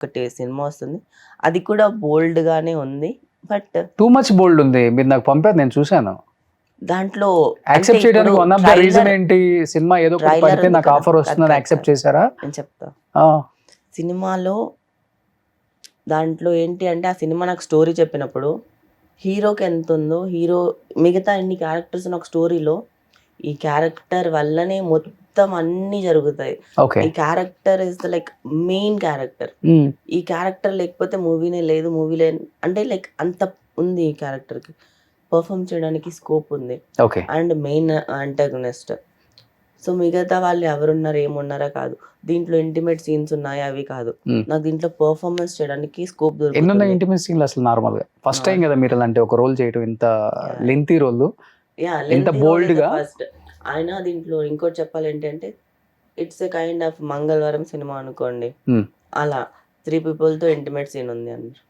ఒకటి సినిమా వస్తుంది. అది కూడా బోల్డ్‌గానే ఉంది. బట్ టూ మచ్ బోల్డ్ ఉంది. మీరు నాకు పంపారు, నేను చూసాను. దాంట్లో అంటే యాక్సెప్ట్ ఇప్పుడు చేయడానికి one of the reason trailer ఏంటి? సినిమా ఏదో ఒకటి ట్రైలర్ పడితే ఉంది నాకు కదా! ఆఫర్ కాదు, వస్తుందని కాదు, యాక్సెప్ట్ కాదు. చేశారా? నేను చెప్తా. ఆ! సినిమాలో దాంట్లో ఏంటి అంటే, ఆ సినిమా నాకు స్టోరీ చెప్పినప్పుడు హీరోకి ఎంతుందో, హీరో మిగతా ఎన్ని క్యారెక్టర్స్ ఉన్న ఒక స్టోరీలో ఈ క్యారెక్టర్ వల్లనే మొత్తం అన్నీ జరుగుతాయి. ఓకే. ఈ character is the like main character. హ్మ్. ఈ క్యారెక్టర్ లేకపోతే మూవీనే లేదు. మూవీలే అంటే లైక్ అంత ఉంది ఈ క్యారెక్టర్‌కి. పెర్ఫార్మ్ చేయడానికి స్కోప్ ఉంది. Okay. And main antagonist. So, మిగతా వాళ్ళు ఎవరున్నారు, ఏమున్నారా కాదు. దీంట్లో ఇంటిమేట్ సీన్స్ ఉన్నాయా అవి కాదు. హ్మ్. నాకు దీంట్లో పెర్ఫార్మన్స్ చేయడానికి స్కోప్ ఎన్నున్నాయి దొరుకుతుంది. ఇంటిమేట్ సీన్‌లు అసలు నార్మల్‌గా? ఫస్ట్ టైమ్ కదా మీరు అలాంటి ఒక రోల్ చేయటం, ఇంత యాహ్! Lengthy role. యాహ్! ఎంత లెంతీ రోల్ ఇస్ ద బోల్డ్‌గా. ఫస్ట్. ఆయన దీంట్లో ఇంకోటి చెప్పాలేంటంటే, it's a kind of Mangalavaaram సినిమా అనుకోండి. హ్మ్. అలా 3 పీపుల్‌తో ఇంటిమేట్ సీన్ ఉంది అన్నారు.